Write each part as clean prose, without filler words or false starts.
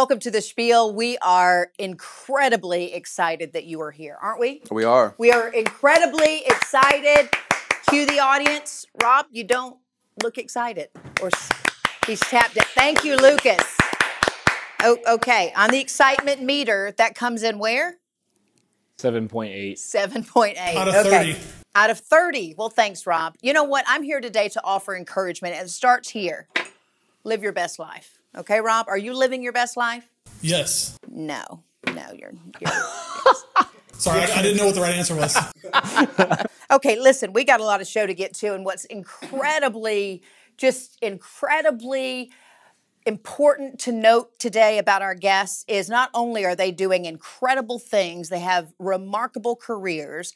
welcome to the Spiel. We are incredibly excited that you are here, aren't we? We are. We are incredibly excited. Cue the audience. Rob, you don't look excited. Or he's tapped it. Thank you, Lucas. Oh, okay, on the excitement meter, that comes in where? 7.8. 7.8. Out of 30. Out of 30. Well, thanks, Rob. You know what? I'm here today to offer encouragement, and it starts here. Live your best life. Okay, Rob? Are you living your best life? Yes. No, you're Sorry, I didn't know what the right answer was. Okay, listen, we got a lot of show to get to, and what's just incredibly important to note today about our guests is not only are they doing incredible things, they have remarkable careers,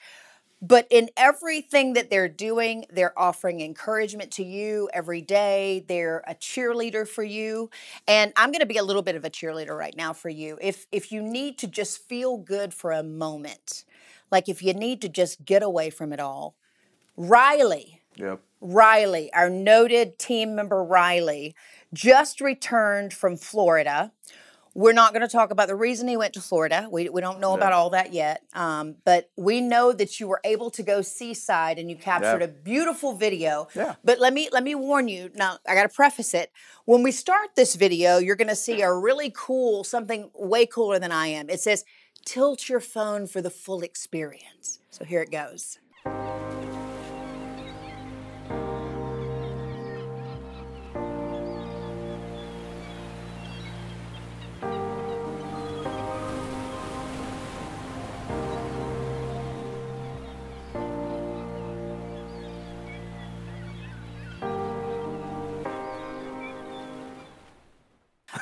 but in everything that they're doing, they're offering encouragement to you every day. They're a cheerleader for you. And I'm going to be a little bit of a cheerleader right now for you. If you need to just feel good for a moment, like if you need to just get away from it all, Rielly, our noted team member Rielly, just returned from Florida. We're not going to talk about the reason he went to Florida. We don't know about all that yet. But we know that you were able to go seaside and you captured a beautiful video. Yeah. But let me warn you. Now, I got to preface it. When we start this video, you're going to see a really cool, something way cooler than I am. It says, tilt your phone for the full experience. So here it goes.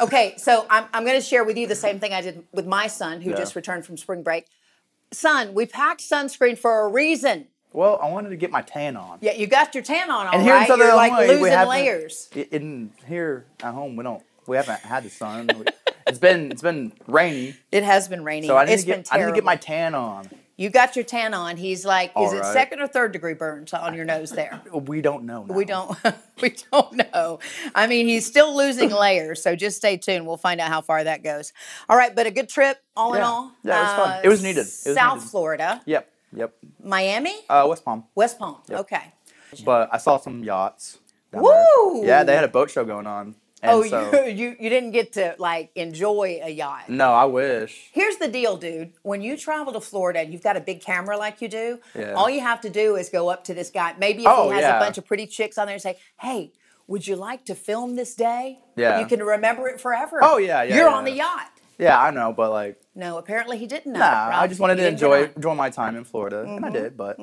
Okay, so I'm going to share with you the same thing I did with my son, who just returned from spring break. Son, we packed sunscreen for a reason. Well, I wanted to get my tan on. Yeah, you got your tan on, all and here right. in Southern You're like Illinois, losing layers. In here at home, we haven't had the sun. It's been rainy. It has been rainy. So I need to get my tan on. You got your tan on. He's like, all is it second or third degree burns on your nose there? We don't know now. We don't know. I mean, he's still losing layers, so just stay tuned. We'll find out how far that goes. All right, but a good trip, all in all. Yeah, it was fun. It was needed. South Florida. Yep. Miami? West Palm. West Palm. Yep. Okay. But I saw some yachts down Woo! there. Yeah, they had a boat show going on. And you didn't get to like enjoy a yacht. No, I wish. Here's the deal, dude. When you travel to Florida and you've got a big camera like you do, all you have to do is go up to this guy. Maybe if he has a bunch of pretty chicks on there and say, hey, would you like to film this day? Yeah. You can remember it forever. Oh, yeah. You're on the yacht. Yeah, I know, but like... No, apparently he didn't know. Nah, Rob. I just wanted to enjoy my time in Florida, and I did, but...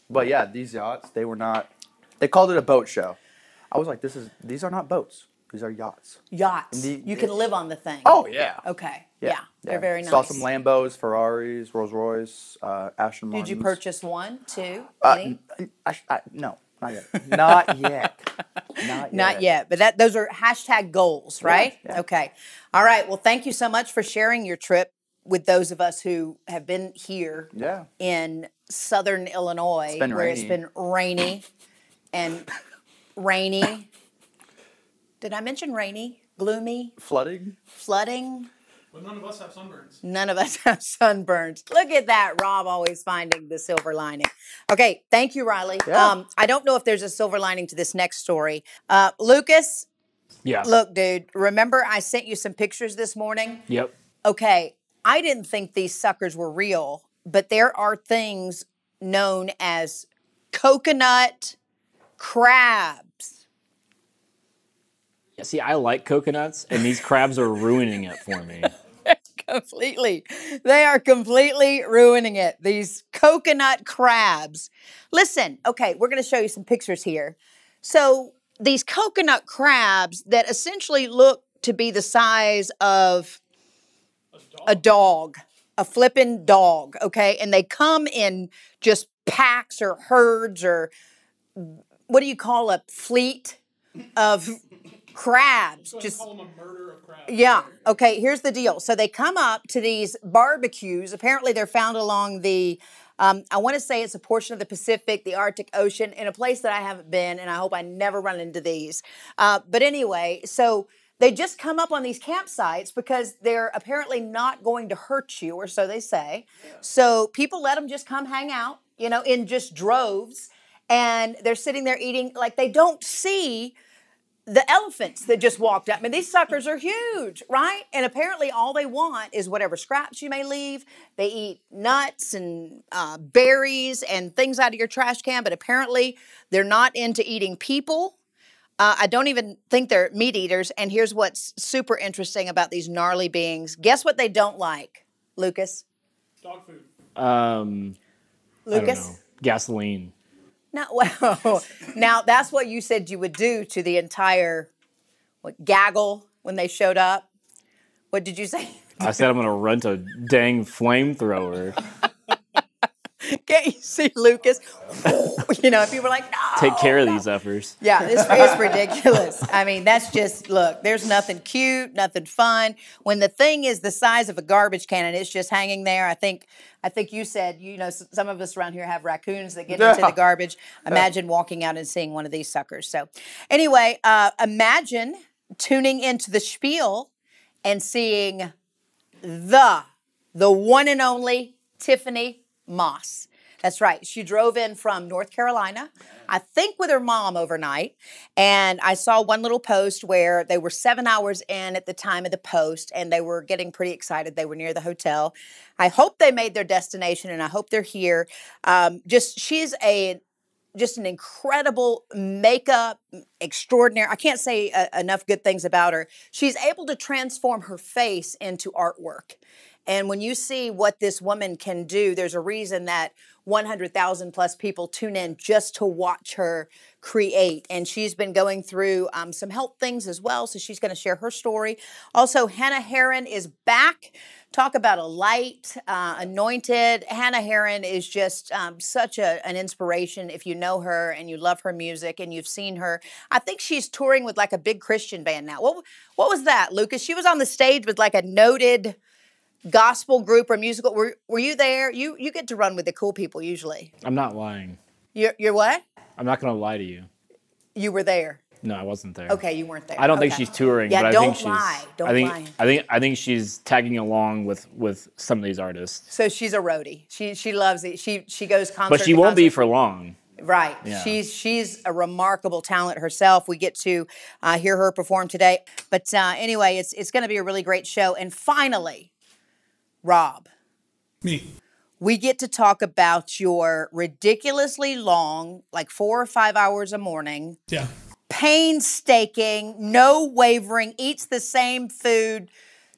But yeah, these yachts, they were not... They called it a boat show. I was like, these are not boats. These are yachts. Yachts. You can live on the thing. Oh, yeah. Okay. Yeah. They're very nice. Saw some Lambos, Ferraris, Rolls Royce, Aston Martins. Did you purchase one, two, any? No, not yet. Not yet. Not yet. But those are hashtag goals, right? Yeah. Okay. All right. Well, thank you so much for sharing your trip with those of us who have been here in Southern Illinois, where it's been rainy and rainy. Did I mention rainy? Gloomy? Flooding? But none of us have sunburns. None of us have sunburns. Look at that. Rob always finding the silver lining. Okay. Thank you, Rielly. Yeah. I don't know if there's a silver lining to this next story. Lucas? Yeah. Look, dude, remember I sent you some pictures this morning? Yep. Okay. I didn't think these suckers were real, but there are things known as coconut crabs. Yeah, see, I like coconuts, and these crabs are ruining it for me. Completely. They are completely ruining it. These coconut crabs. Listen, okay, we're going to show you some pictures here. So these coconut crabs that essentially look to be the size of a dog, a flippin' dog, okay? And they come in just packs or herds or what do you call a fleet of crabs? So just call them a murder of crabs. Yeah. Okay, here's the deal. So they come up to these barbecues. Apparently they're found along the, I want to say it's a portion of the Pacific, the Arctic Ocean, in a place that I haven't been, and I hope I never run into these. But anyway, so They just come up on these campsites because they're apparently not going to hurt you, or so they say. So people let them just come hang out, you know, in just droves. And they're sitting there eating, like they don't see the elephants that just walked up. I mean, these suckers are huge, right? And apparently all they want is whatever scraps you may leave. They eat nuts and berries and things out of your trash can, but apparently they're not into eating people. I don't even think they're meat eaters. And here's what's super interesting about these gnarly beings. Guess what they don't like, Lucas? Dog food. Lucas? I don't know. Gasoline. No, well, now that's what you said you would do to the entire gaggle when they showed up. What did you say? I said I'm going to rent a dang flamethrower. Can't you see Lucas? You know, people are like, no. Take care of these effers. Yeah, it's ridiculous. I mean, that's just, look, there's nothing cute, nothing fun. When the thing is the size of a garbage can and it's just hanging there, I think you said, you know, some of us around here have raccoons that get into the garbage. Imagine walking out and seeing one of these suckers. So anyway, imagine tuning into the Spiel and seeing the one and only Tiffany Moss. That's right. She drove in from North Carolina, I think with her mom overnight. And I saw one little post where they were 7 hours in at the time of the post and they were getting pretty excited. They were near the hotel. I hope they made their destination and I hope they're here. She's just an incredible makeup extraordinary. I can't say enough good things about her. She's able to transform her face into artwork. And when you see what this woman can do, there's a reason that 100,000 plus people tune in just to watch her create. And she's been going through some health things as well. So she's going to share her story. Also, Hannah Herron is back. Talk about a light, anointed. Hannah Herron is just such an inspiration. If you know her and you love her music and you've seen her, I think she's touring with like a big Christian band now. What was that, Lucas? She was on the stage with like a noted gospel group or musical. Were you there? You get to run with the cool people usually. I'm not lying. You're what? I'm not going to lie to you. You were there. No, I wasn't there. Okay, you weren't there. I don't think she's touring. Yeah, but don't I think lie. She's, Don't lie. I think she's tagging along with some of these artists. So she's a roadie. She loves it. She goes concert. But she won't be for long. Right. Yeah. She's a remarkable talent herself. We get to hear her perform today. But anyway, it's going to be a really great show. And finally, Rob. Me. We get to talk about your ridiculously long, like 4 or 5 hours a morning. Yeah. Painstaking, no wavering, eats the same food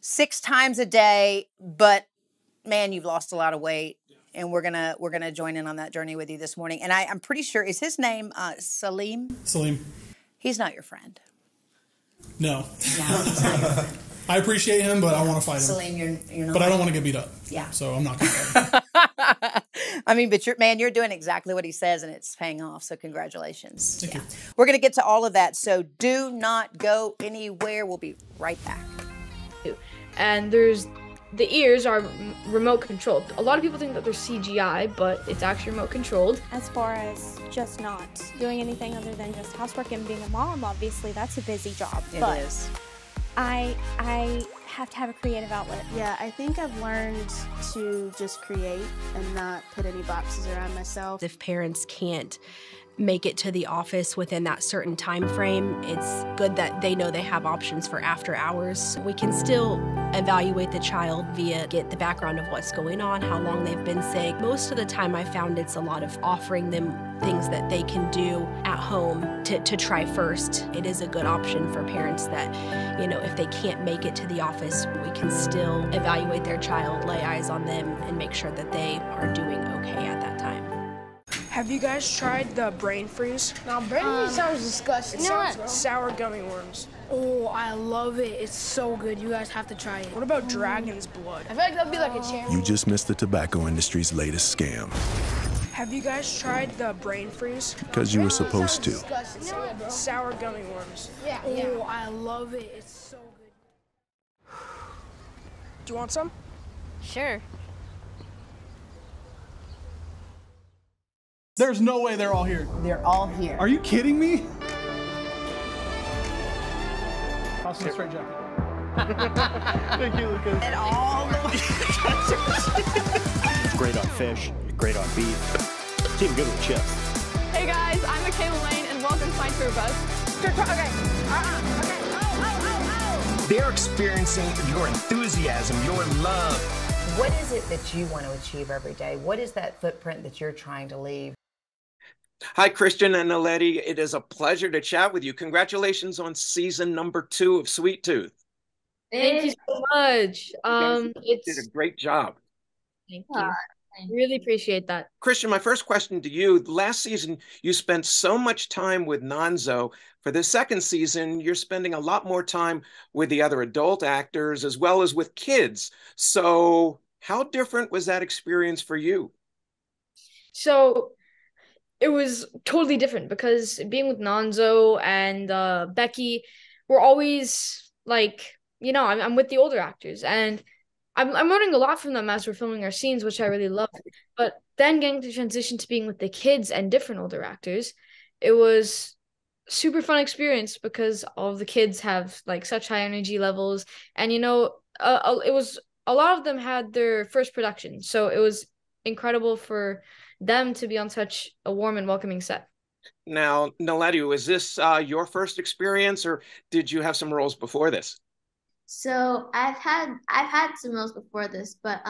6 times a day, but man, you've lost a lot of weight. And we're gonna join in on that journey with you this morning. And I'm pretty sure, is his name Salim? Salim. He's not your friend. No. No, he's not your friend. I appreciate him, but I want to fight him. Salim, you're not. But I don't want to get beat up. Yeah. So I'm not going to fight him. I mean, but you're doing exactly what he says, and it's paying off. So congratulations. Thank you. We're going to get to all of that. So do not go anywhere. We'll be right back. And the ears are remote controlled. A lot of people think that they're CGI, but it's actually remote controlled. As far as just not doing anything other than just housework and being a mom, obviously that's a busy job. It but is. I have to have a creative outlet. Yeah, I think I've learned to just create and not put any boxes around myself. If parents can't make it to the office within that certain time frame, it's good that they know they have options for after hours. We can still evaluate the child via get the background of what's going on, how long they've been sick. Most of the time I found it's a lot of offering them things that they can do at home to try first. It is a good option for parents that, you know, if they can't make it to the office, we can still evaluate their child, lay eyes on them, and make sure that they are doing okay at that time. Have you guys tried the brain freeze? No, brain freeze sounds disgusting. It sounds sour gummy worms. Oh, I love it. It's so good. You guys have to try it. What about dragon's blood? I feel like that'd be like a cherry. You just missed the tobacco industry's latest scam. Have you guys tried the brain freeze? Because you were supposed to. Sour gummy worms. Yeah. Oh, I love it. It's so good. Do you want some? Sure. There's no way they're all here. They're all here. Are you kidding me? Toss him a straight jacket. Thank you, Lucas. And all the Great on fish, great on beef. It's even good with chips. Hey guys, I'm Michaela Lane and welcome to my tour bus. Okay. Okay. Oh. They're experiencing your enthusiasm, your love. What is it that you want to achieve every day? What is that footprint that you're trying to leave? Hi, Christian and Naledi. It is a pleasure to chat with you. Congratulations on season number 2 of Sweet Tooth. Thank you so much. You did a great job. Thank you. Really appreciate that. Christian, my first question to you. Last season, you spent so much time with Nonzo. For the second season, you're spending a lot more time with the other adult actors as well as with kids. So how different was that experience for you? So it was totally different because being with Nonzo and Becky, we're always like, you know, I'm with the older actors and I'm learning a lot from them as we're filming our scenes, which I really love. But then getting to transition to being with the kids and different older actors, it was super fun experience because all of the kids have like such high energy levels, and you know, it was a lot of them had their first production, so it was incredible for them to be on such a warm and welcoming set. Now, Naledi, was this your first experience, or did you have some roles before this? So I've had some roles before this, but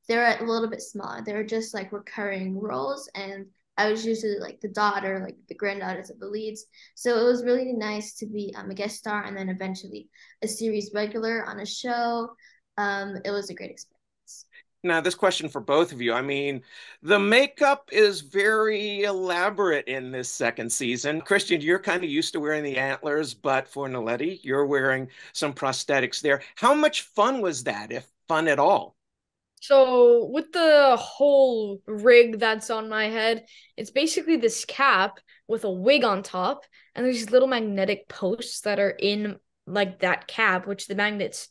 they're a little bit smaller. They're just like recurring roles, and I was usually like the daughter, like the granddaughters of the leads. So it was really nice to be a guest star and then eventually a series regular on a show. It was a great experience. Now, this question for both of you. I mean, the makeup is very elaborate in this second season. Christian, you're kind of used to wearing the antlers, but for Naledi, you're wearing some prosthetics there. How much fun was that, if fun at all? So with the whole rig that's on my head, it's basically this cap with a wig on top, and there's these little magnetic posts that are in like that cap, which the magnets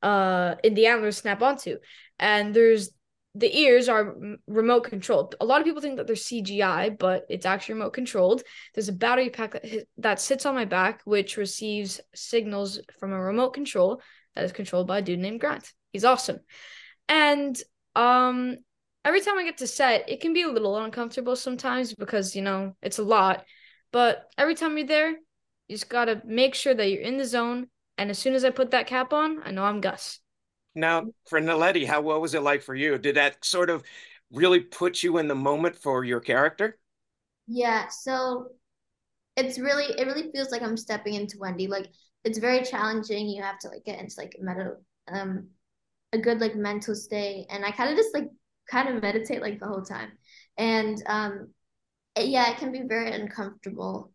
in the antlers snap onto. And there's the ears are remote controlled. A lot of people think that they're CGI, but it's actually remote controlled. There's a battery pack that sits on my back, which receives signals from a remote control that is controlled by a dude named Grant. He's awesome. And every time I get to set, it can be a little uncomfortable sometimes because, you know, it's a lot. But every time you're there, you just got to make sure that you're in the zone. And as soon as I put that cap on, I know I'm Gus. Now, for Naledi, what was it like for you? Did that sort of really put you in the moment for your character? Yeah, so it really feels like I'm stepping into Wendy. Like, it's very challenging. You have to like get into like a good like mental state, and I kind of just like meditate like the whole time. And it can be very uncomfortable,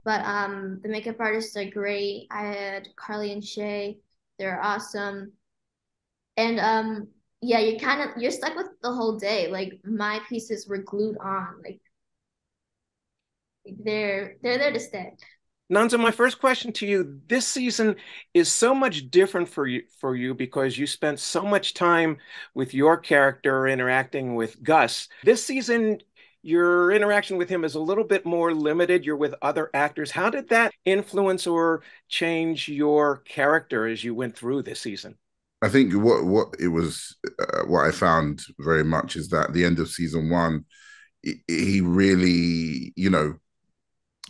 but the makeup artists are great. I had Carly and Shay. They're awesome. And you're stuck with the whole day. Like, my pieces were glued on. Like, they're there to stay. Nonzo, my first question to you, this season is so much different for you because you spent so much time with your character interacting with Gus. This season, your interaction with him is a little bit more limited. You're with other actors. How did that influence or change your character as you went through this season? I think what I found very much is that at the end of season 1, he really, you know,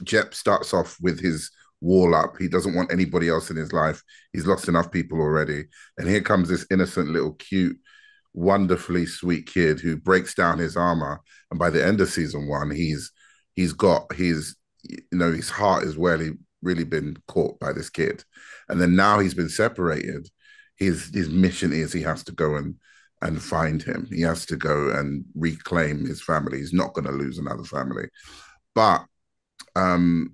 Jep starts off with his wall up. He doesn't want anybody else in his life. He's lost enough people already. And here comes this innocent little cute, wonderfully sweet kid who breaks down his armor. And by the end of season 1, he's got his, you know, his heart is really been caught by this kid. And then now he's been separated. His mission is he has to go and find him. He has to go and reclaim his family. He's not going to lose another family. But in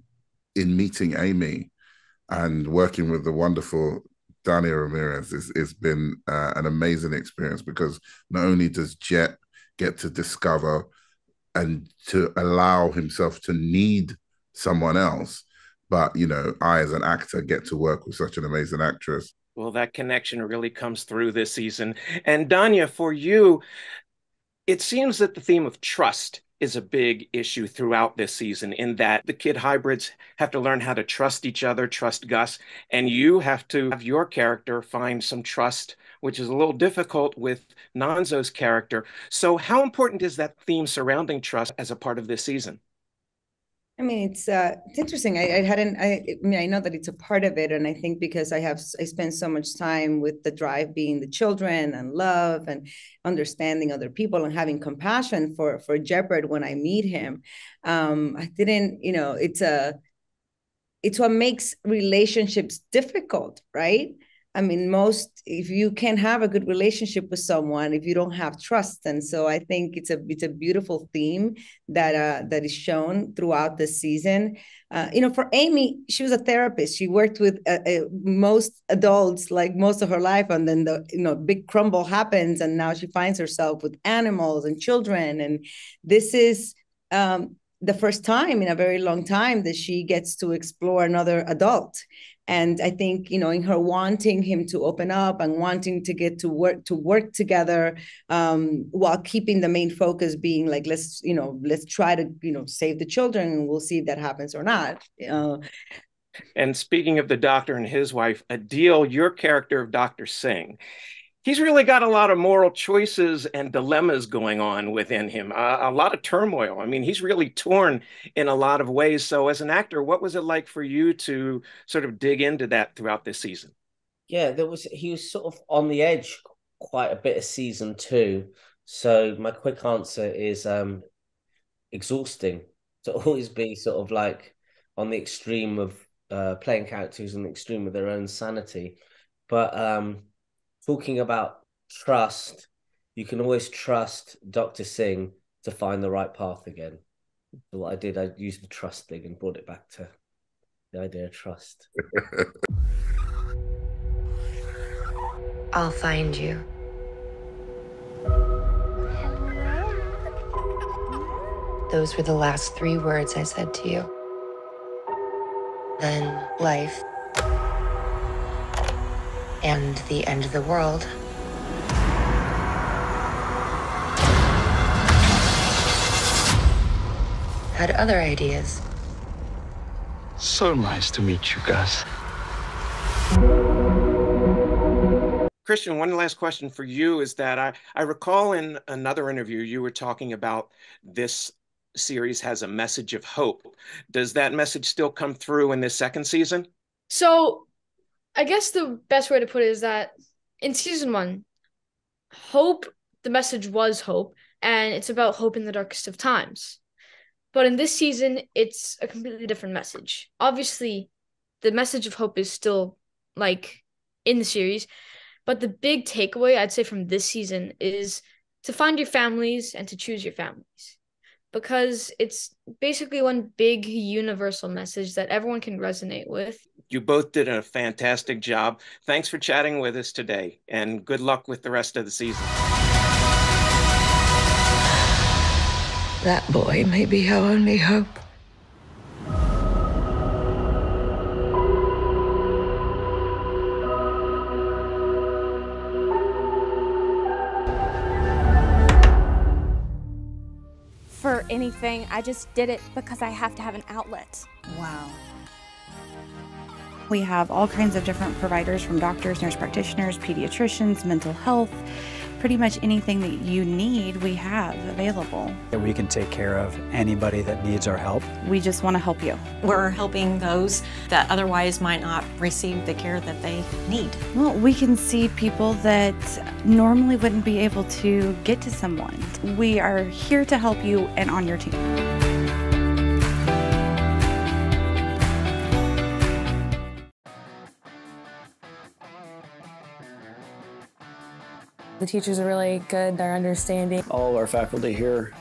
meeting Amy and working with the wonderful Dania Ramirez, it's been an amazing experience because not only does Jet get to discover and to allow himself to need someone else, but, you know, I as an actor get to work with such an amazing actress. Well, that connection really comes through this season. And Dania, for you, it seems that the theme of trust is a big issue throughout this season, in that the kid hybrids have to learn how to trust each other, trust Gus, and you have to have your character find some trust, which is a little difficult with Nonzo's character. So how important is that theme surrounding trust as a part of this season? I mean, it's interesting. I know that it's a part of it, and I think because I spend so much time with the drive being the children and love and understanding other people and having compassion for Jeopard when I meet him. I didn't, it's what makes relationships difficult, right? I mean, if you can't have a good relationship with someone if you don't have trust. And so I think it's a beautiful theme that is shown throughout the season. For Amy, she was a therapist. She worked with most adults like most of her life, and then the big crumble happens, and now she finds herself with animals and children. And this is the first time in a very long time that she gets to explore another adult. And I think, in her wanting him to open up and wanting to get to work together, while keeping the main focus being like, let's try to, save the children, and we'll see if that happens or not. And speaking of the doctor and his wife, Adil, your character of Dr. Singh, he's really got a lot of moral choices and dilemmas going on within him, a lot of turmoil. I mean, he's really torn in a lot of ways. So as an actor, what was it like for you to sort of dig into that throughout this season? Yeah, he was sort of on the edge quite a bit of season 2. So my quick answer is exhausting to always be sort of like on the extreme of playing characters on the extreme of their own sanity. But talking about trust, you can always trust Dr. Singh to find the right path again. So what I did, I used the trust thing and brought it back to the idea of trust. I'll find you. Those were the last 3 words I said to you. Then life and the end of the world had other ideas. So nice to meet you, Gus. Christian, one last question for you is that I recall in another interview you were talking about this series has a message of hope. Does that message still come through in this second season? So I guess the best way to put it is that in season 1, hope, the message was hope, and it's about hope in the darkest of times. But in this season, it's a completely different message. Obviously, the message of hope is still, like, in the series, but the big takeaway, I'd say, from this season is to find your families and to choose your families. Because it's basically one big universal message that everyone can resonate with. You both did a fantastic job. Thanks for chatting with us today, and good luck with the rest of the season. That boy may be our only hope. For anything, I just did it because I have to have an outlet. Wow. We have all kinds of different providers, from doctors, nurse practitioners, pediatricians, mental health. Pretty much anything that you need, we have available. We can take care of anybody that needs our help. We just want to help you. We're helping those that otherwise might not receive the care that they need. Well, we can see people that normally wouldn't be able to get to someone. We are here to help you and on your team. The teachers are really good, they're understanding. All our faculty here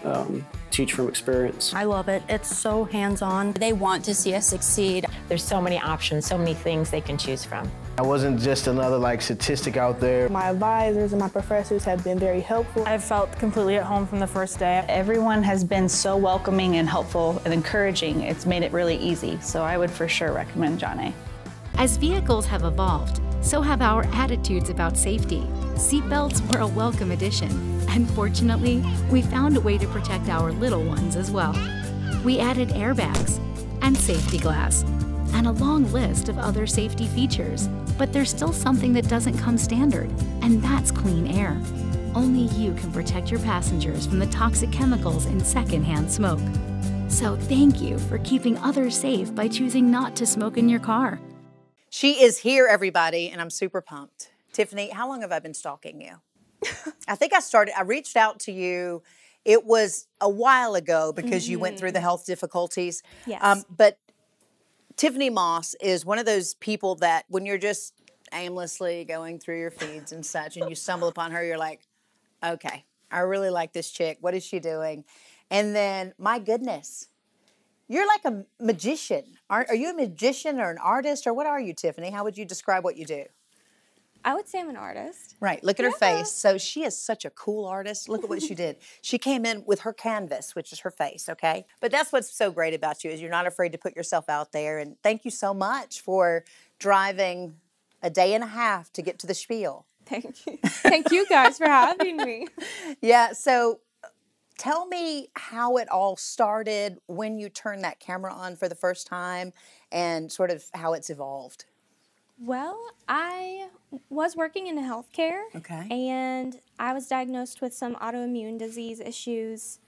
teach from experience. I love it. It's so hands-on. They want to see us succeed. There's so many options, so many things they can choose from. I wasn't just another statistic out there. My advisors and my professors have been very helpful. I've felt completely at home from the first day. Everyone has been so welcoming and helpful and encouraging. It's made it really easy. So I would for sure recommend John A. As vehicles have evolved, so have our attitudes about safety. Seatbelts were a welcome addition. And fortunately, we found a way to protect our little ones as well. We added airbags and safety glass and a long list of other safety features. But there's still something that doesn't come standard, and that's clean air. Only you can protect your passengers from the toxic chemicals in secondhand smoke. So thank you for keeping others safe by choosing not to smoke in your car. She is here, everybody, and I'm super pumped. Tiffany, how long have I been stalking you? I think I reached out to you, it was a while ago because you went through the health difficulties. Yes. But Tiffany Moss is one of those people that when you're just aimlessly going through your feeds and such and you stumble upon her, you're like, okay, I really like this chick. What is she doing? And then, my goodness, you're like a magician. Are you a magician or an artist or what are you, Tiffany? How would you describe what you do? I would say I'm an artist. Right. Look at her face. So she is such a cool artist. Look at what she did. She came in with her canvas, which is her face, okay? But that's what's so great about you is you're not afraid to put yourself out there. And thank you so much for driving a day and a half to get to the Spiel. Thank you. Thank you guys for having me. Yeah. So tell me how it all started, when you turned that camera on for the first time, and sort of how it's evolved. Well, I was working in healthcare. Okay. And I was diagnosed with some autoimmune disease issues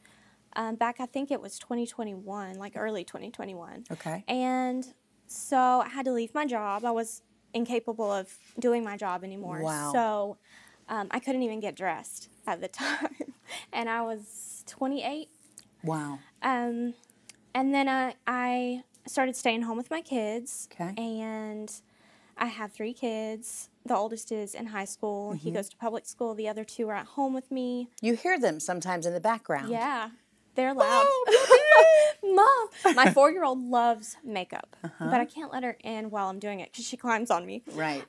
back, I think it was 2021, like early 2021. Okay. And so I had to leave my job. I was incapable of doing my job anymore. Wow. So I couldn't even get dressed at the time. And I was 28. Wow. And then I started staying home with my kids. Okay. And I have 3 kids. The oldest is in high school. He goes to public school. The other 2 are at home with me. You hear them sometimes in the background. Yeah, they're loud. Mom! My 4-year-old loves makeup, but I can't let her in while I'm doing it because she climbs on me. Right.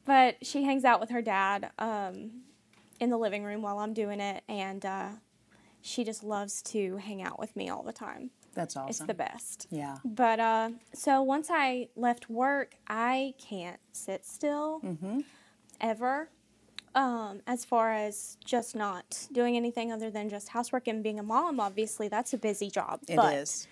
But she hangs out with her dad in the living room while I'm doing it, and she just loves to hang out with me all the time. That's awesome. It's the best. Yeah. But so once I left work, I can't sit still ever. As far as just not doing anything other than just housework and being a mom, obviously that's a busy job. It is.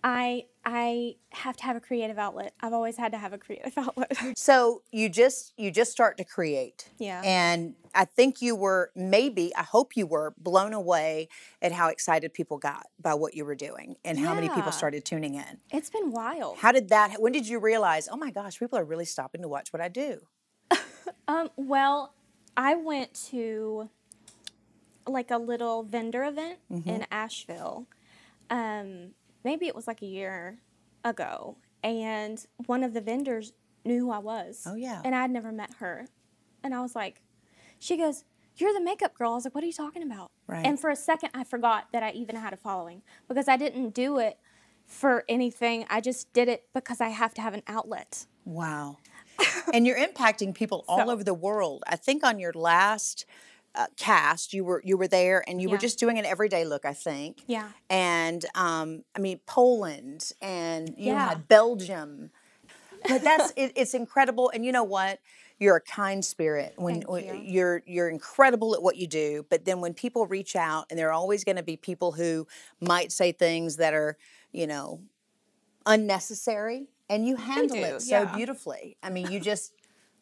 I have to have a creative outlet. I've always had to have a creative outlet. So you just start to create. Yeah. And I think you were I hope you were blown away at how excited people got by what you were doing and how many people started tuning in. It's been wild. When did you realize, oh my gosh, people are really stopping to watch what I do? Well, I went to like a little vendor event in Asheville. Maybe it was like a year ago, and one of the vendors knew who I was. Oh, yeah. And I'd never met her. And I was like, she goes, "You're the makeup girl." I was like, "What are you talking about?" Right. And for a second, I forgot that I even had a following because I didn't do it for anything. I just did it because I have to have an outlet. Wow. And you're impacting people all over the world. I think on your last cast, you were there and you were just doing an everyday look, I think. Yeah. And I mean, Poland, and you had Belgium. But it's incredible. And you know what? You're a kind spirit. You're incredible at what you do. But then when people reach out, and there are always going to be people who might say things that are, unnecessary, and you handle it so beautifully. I mean, you just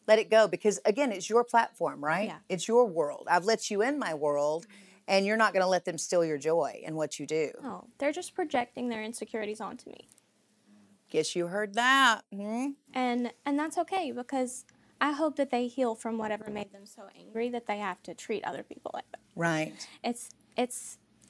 let it go because, again, it's your platform, right? Yeah. It's your world. I've let you in my world, and you're not going to let them steal your joy in what you do. Oh, they're just projecting their insecurities onto me. Guess you heard that. And that's okay because I hope that they heal from whatever made them so angry that they have to treat other people like that. Right.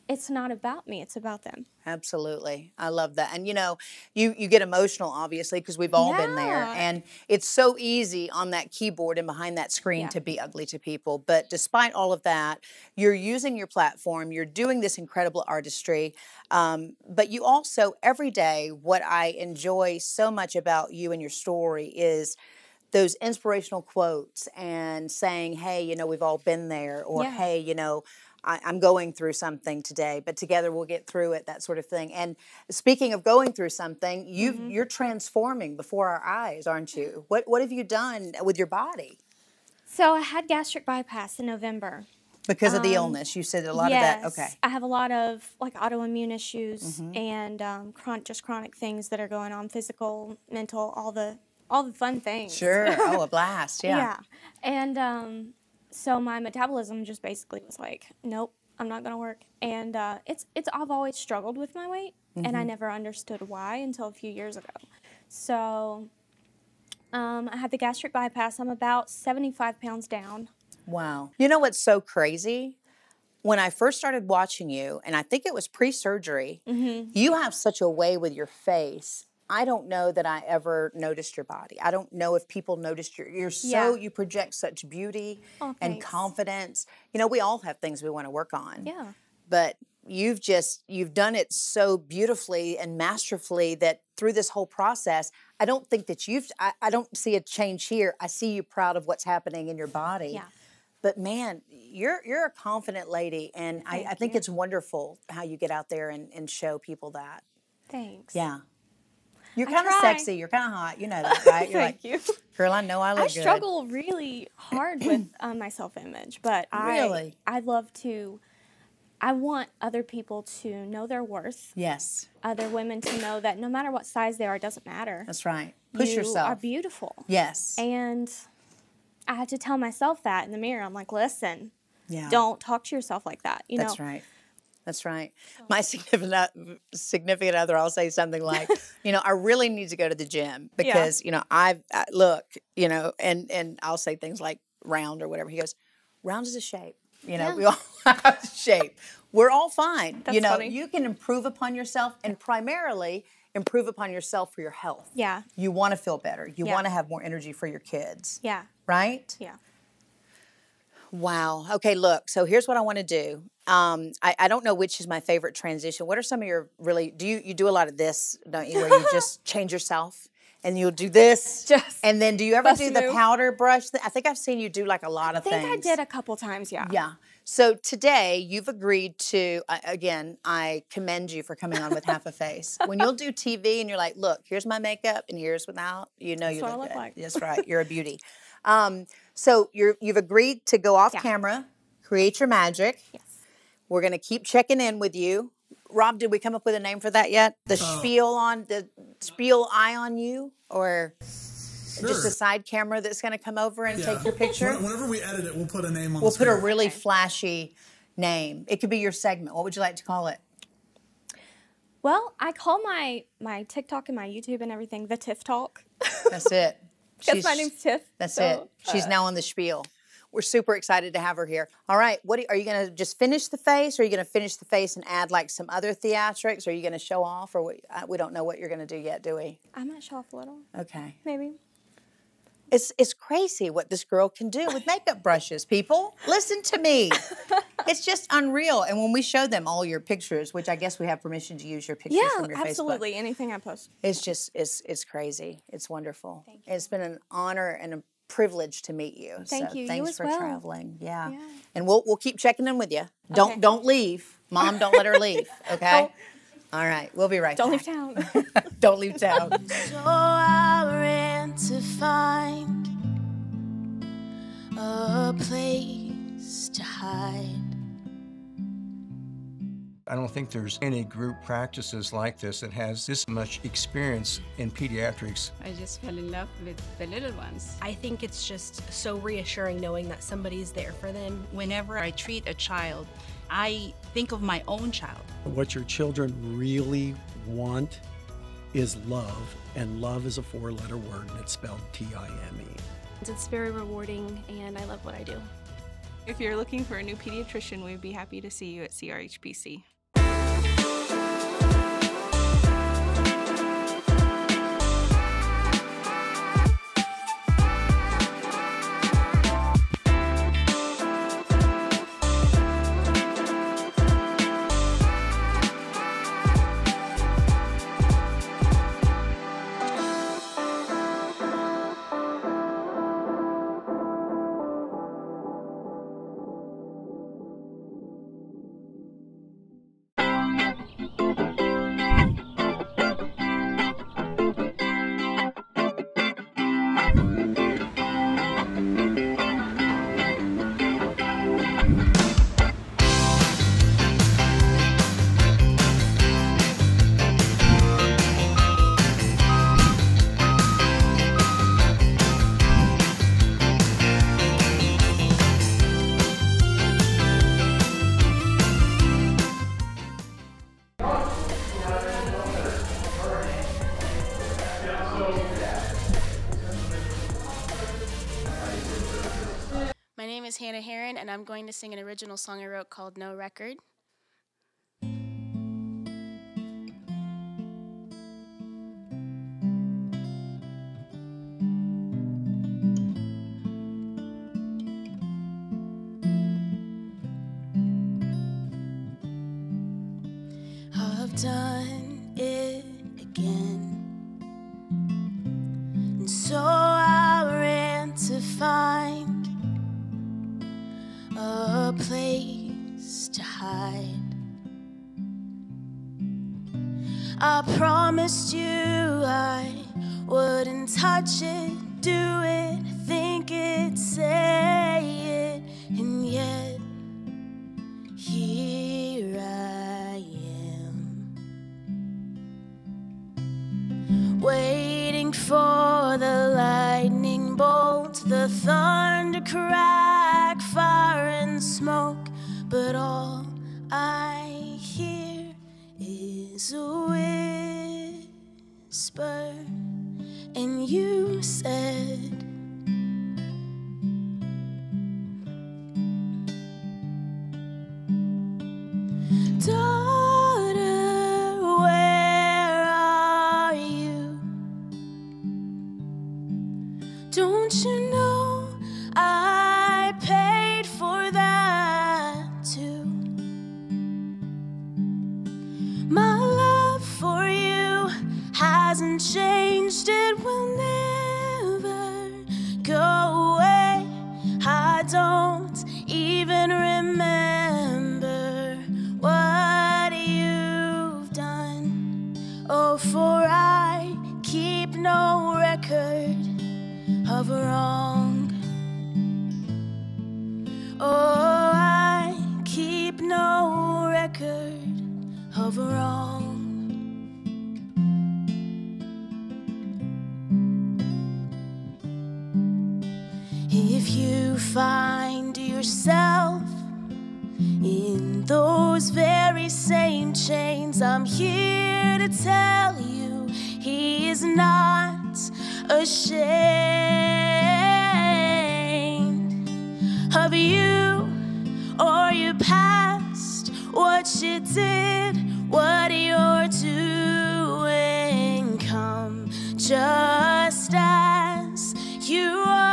It's not about me. It's about them. Absolutely. I love that. And, you get emotional, obviously, because we've all been there. And it's so easy on that keyboard and behind that screen to be ugly to people. But despite all of that, you're using your platform. You're doing this incredible artistry. But you also, every day, what I enjoy so much about you and your story is those inspirational quotes and saying, hey, we've all been there. Or, hey, I'm going through something today, but together we'll get through it, that sort of thing. And speaking of going through something, you're transforming before our eyes, aren't you? What have you done with your body? So I had gastric bypass in November, Because of the illness, you said a lot of that. Okay. I have a lot of like autoimmune issues and just chronic things that are going on, physical, mental, all the fun things. Sure. Oh, a blast. Yeah. Yeah. And so my metabolism just basically was like, nope, I'm not going to work. And I've always struggled with my weight, and I never understood why until a few years ago. So I had the gastric bypass. I'm about 75 pounds down. Wow. You know what's so crazy? When I first started watching you, and I think it was pre-surgery, you have such a way with your face. I don't know that I ever noticed your body. I don't know if people noticed you project such beauty and confidence. You know, we all have things we want to work on. Yeah. But you've done it so beautifully and masterfully that through this whole process, I don't think that I don't see a change here. I see you proud of what's happening in your body. Yeah. But man, you're a confident lady, and I think it's wonderful how you get out there and show people that. Thanks. Yeah. You're kind of sexy. You're kind of hot. You know that, right? You're Thank you. Girl, I know I look good. I struggle really hard with my self-image, but I want other people to know their worth. Yes. Other women to know that no matter what size they are, it doesn't matter. That's right. Push yourself. You are beautiful. Yes. And I had to tell myself that in the mirror. I'm like, listen, don't talk to yourself like that. You know? That's right. That's right. My significant other, I'll say something like, you know, I really need to go to the gym because, you know, look, you know, and I'll say things like round or whatever. He goes, round is a shape. You know, we all have a shape. We're all fine. That's you know, funny. you can improve upon yourself and primarily improve upon yourself for your health. Yeah. You want to feel better. You want to have more energy for your kids. Yeah. Right? Yeah. Wow. Okay, look, so here's what I want to do. I don't know which is my favorite transition. What are some of your you do a lot of this, don't you, where you just change yourself and you'll do this? And then do you ever do the powder brush? I think I've seen you do like a lot of things. I think I did a couple times, yeah. Yeah. So today you've agreed to, again, I commend you for coming on with half a face. When you'll do TV and you're like, look, here's my makeup and here's without, you know you look good. like. That's right. You're a beauty. So you've agreed to go off camera, create your magic. Yes. We're going to keep checking in with you. Rob, did we come up with a name for that yet? The Spiel eye on you, or just a side camera that's going to come over and take your picture? Whenever we edit it, we'll put a name on. We'll put a really flashy name. It could be your segment. What would you like to call it? Well, I call my TikTok and my YouTube and everything the Tiff Talk. That's it. Because my name's Tiff. That's it. She's now on the Spiel. We're super excited to have her here. All right, are you going to just finish the face, or are you going to finish the face and add like some other theatrics? Or are you going to show off, or we don't know what you're going to do yet, do we? I might show off a little. Okay. Maybe. It's crazy what this girl can do with makeup brushes, people. Listen to me. It's just unreal. And when we show them all your pictures, which I guess we have permission to use your pictures from your Facebook. Yeah, absolutely. Anything I post. It's just, it's crazy. It's wonderful. Thank you. It's been an honor and a privilege to meet you. Thank you. Thanks You as for well. traveling. Yeah. And we'll keep checking in with you. Don't leave. Mom, don't let her leave. Okay? All right. We'll be right back. Don't leave town. Don't leave town. So I ran to find a place to hide. I don't think there's any group practices like this that has this much experience in pediatrics. I just fell in love with the little ones. I think it's just so reassuring knowing that somebody's there for them. Whenever I treat a child, I think of my own child. What your children really want is love, and love is a four-letter word, and it's spelled T-I-M-E. It's very rewarding, and I love what I do. If you're looking for a new pediatrician, we'd be happy to see you at CRHPC. and I'm going to sing an original song I wrote called No Record. I've done it again, and so I ran to find a place to hide. I promised you I wouldn't touch it, do it, think it, say it, and yet here I am, waiting for the lightning bolt, the thunder crack, fire and smoke, but all I hear is a whisper, and you said, daughter, where are you? Don't you know I paid for that too? My love for you hasn't changed, it will never go away. I don't even remember what you've done. Oh, for I keep no record of wrong. Oh, I keep no record of wrong. If you find yourself in those very same chains, I'm here to tell you he is not ashamed of you or your past, what you did, what you're doing. Come just as you are.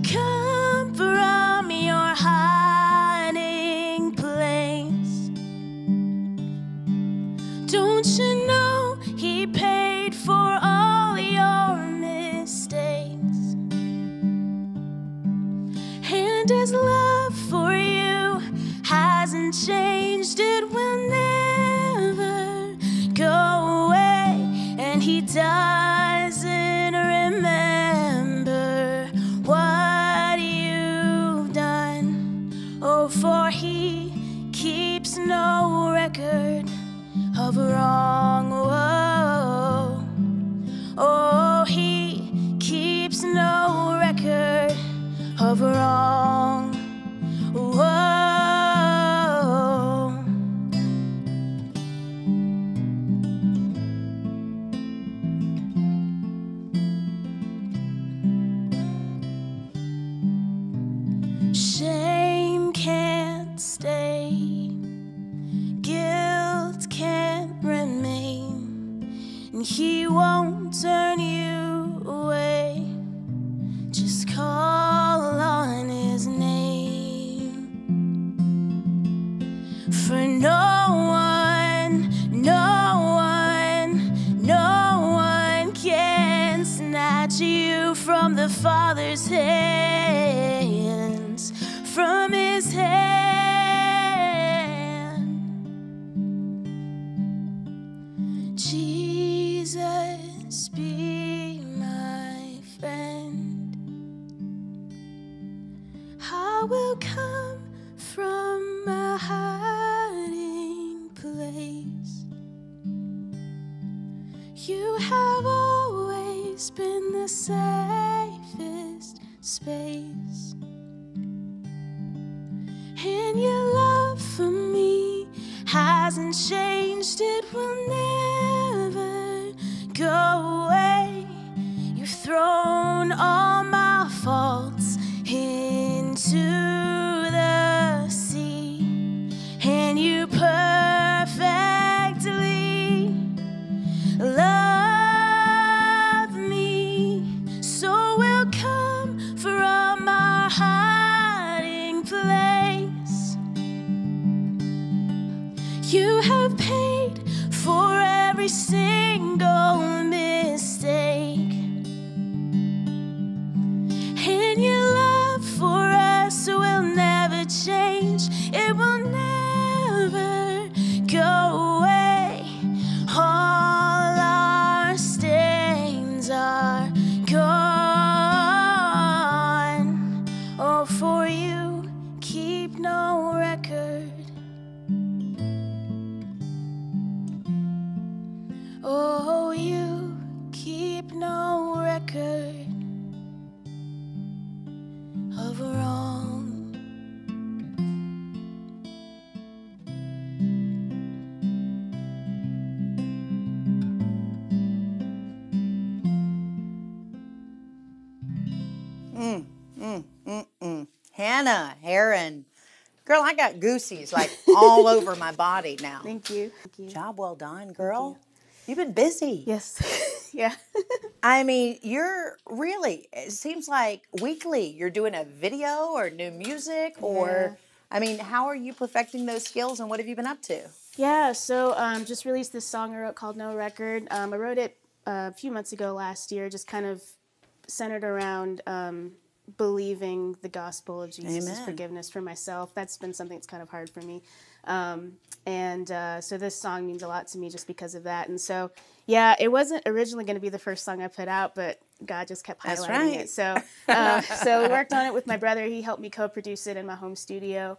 Come from your hiding place. Don't you know he paid for all your mistakes? And his love for you hasn't changed, it will never go away. And he doesn't remember what you've done. Oh, for he keeps no record of wrong. Whoa. Oh, he keeps no record of wrong. Whoa. Shame can't stay, guilt can't remain, and he won't turn you away. Just call on his name. For no one can snatch you from the Father's hands, from his hand. Jesus, be my friend. I will come from my hiding place. You have always been the safest space, and your love for me hasn't changed, it will never go away. You've thrown all my faults have paid for every single mistake. And your love for us will never change. It will never go away. All our stains are gone. Oh, for you keep no record. Oh, you keep no record of wrong. Hannah, Herron. Girl, I got goosies like all over my body now. Thank you. Thank you. Job well done, girl. You've been busy. Yes. Yeah. I mean, you're really, it seems like weekly you're doing a video or new music or, I mean, how are you perfecting those skills and what have you been up to? Yeah, so just released this song I wrote called No Record. I wrote it a few months ago last year, just kind of centered around believing the gospel of Jesus' forgiveness for myself. That's been something that's kind of hard for me. So this song means a lot to me just because of that. And so, yeah, it wasn't originally going to be the first song I put out, but God just kept highlighting it. So, so we worked on it with my brother. He helped me co-produce it in my home studio.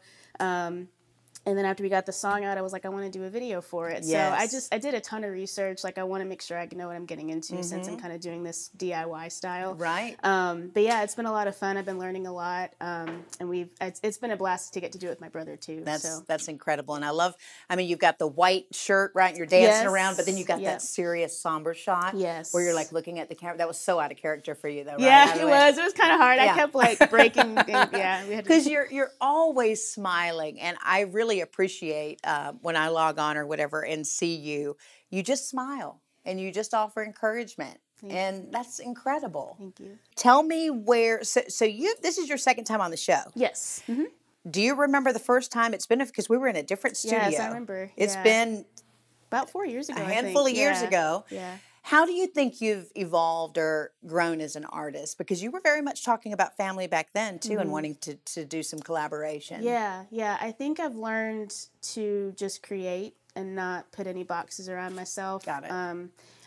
And then after we got the song out, I was like, I want to do a video for it. Yes. So I did a ton of research. Like, I want to make sure I know what I'm getting into since I'm kind of doing this DIY style. Right. But yeah, it's been a lot of fun. I've been learning a lot. And it's been a blast to get to do it with my brother too. That's incredible. And I mean, you've got the white shirt, right? You're dancing around, but then you got that serious somber shot. Yes. Where you're like looking at the camera. That was so out of character for you though, right? Yeah, it was. It was kind of hard. I kept like breaking. Because you're always smiling. And I really appreciate when I log on or whatever and see you, you just smile and you just offer encouragement. And that's incredible. Thank you. Tell me where, so this is your second time on the show. Yes. Mm-hmm. Do you remember the first time it's been, because we were in a different studio. Yes, I remember. It's been about 4 years ago, a handful of years ago. Yeah. How do you think you've evolved or grown as an artist? Because you were very much talking about family back then too, and wanting to do some collaboration. Yeah. I think I've learned to just create and not put any boxes around myself. Got it.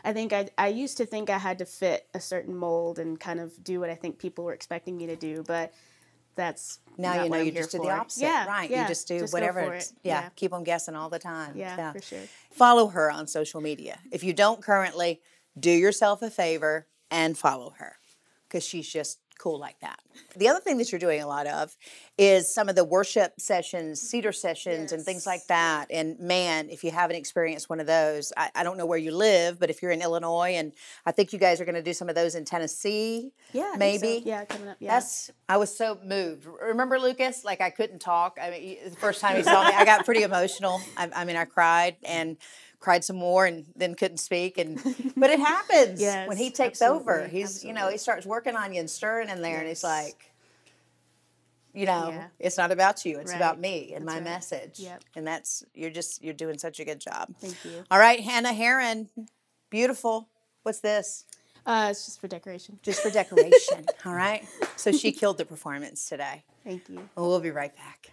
I think I used to think I had to fit a certain mold and kind of do what I think people were expecting me to do, but that's now not you know what I'm you here just do for. the opposite, right? You just do whatever. Keep them guessing all the time. Yeah, for sure. Follow her on social media. If you don't currently, do yourself a favor and follow her because she's just cool like that. The other thing that you're doing a lot of is some of the worship sessions, cedar sessions, and things like that. And man, if you haven't experienced one of those, I don't know where you live, but if you're in Illinois, and I think you guys are going to do some of those in Tennessee, maybe. So. Yeah, coming up. Yeah. I was so moved. Remember, Lucas? Like I couldn't talk. I mean, the first time he saw me, I got pretty emotional. I mean, I cried and cried some more and then couldn't speak. But it happens when he takes over. He's, he starts working on you and stirring in there and he's like, it's not about you. It's about me and my message. Yep. And you're doing such a good job. Thank you. All right, Hannah, Herron, beautiful. What's this? It's just for decoration. Just for decoration. All right. So she killed the performance today. Thank you. Well, we'll be right back.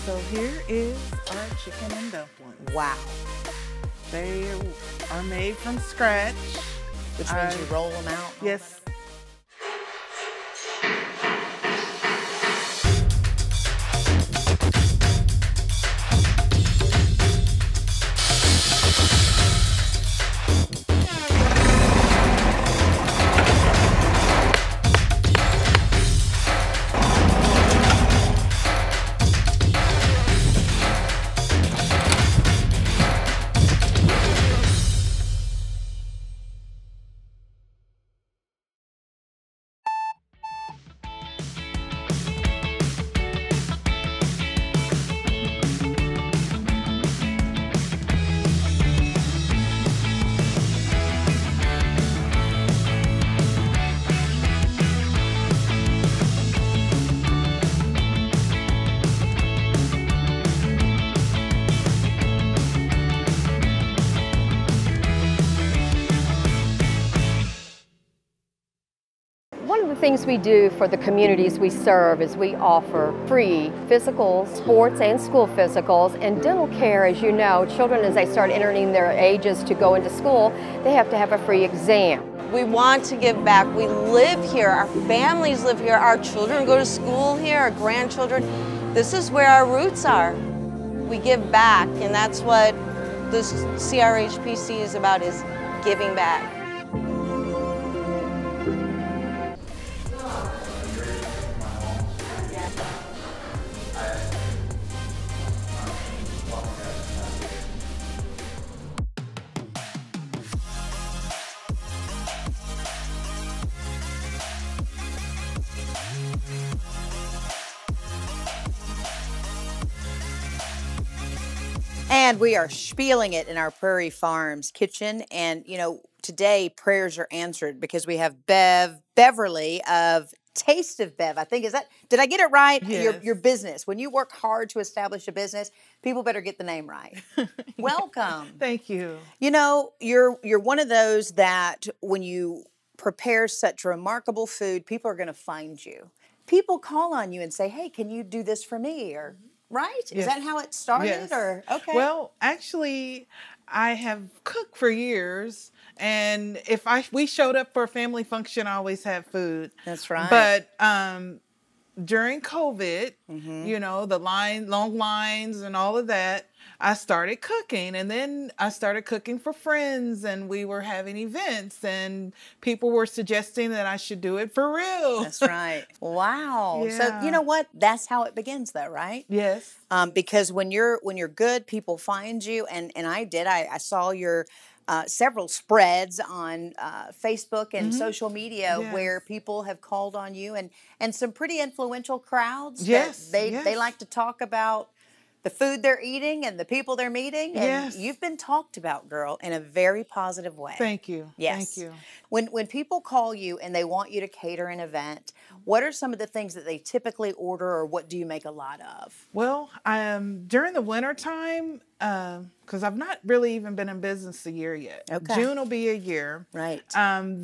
So here is our chicken and dumplings. Wow. They are made from scratch. Which means you roll them out? Yes. things we do for the communities we serve is we offer free physical, sports and school physicals, and dental care. As you know, children, as they start entering their ages to go into school, they have to have a free exam. We want to give back. We live here, our families live here, our children go to school here, our grandchildren. This is where our roots are. We give back, and that's what this CRHPC is about, is giving back. And we are spieling it in our Prairie Farms kitchen. And, you know, today prayers are answered because we have Beverly of Taste of Bev. I think, did I get it right? Yes. Your business. When you work hard to establish a business, people better get the name right. Welcome. Thank you. You know, you're one of those that when you prepare such remarkable food, people are going to find you. People call on you and say, hey, can you do this for me? Or right? Yes. Is that how it started? Yes. Or okay. Well, actually, I have cooked for years, and if we showed up for a family function, I always had food. That's right. But during COVID, you know, the long lines and all of that, I started cooking, and then I started cooking for friends, and we were having events, and people were suggesting that I should do it for real. That's right. Wow. Yeah. So you know what? That's how it begins, though, right? Yes. Because when you're good, people find you, and I saw your several spreads on Facebook and social media where people have called on you, and some pretty influential crowds. Yes. They like to talk about the food they're eating and the people they're meeting. And Yes. you've been talked about, girl, in a very positive way. Thank you. Yes. Thank you. When people call you and they want you to cater an event, what are some of the things that they typically order, or what do you make a lot of? Well, during the winter time, because I've not really even been in business a year yet. Okay. June will be a year. Right.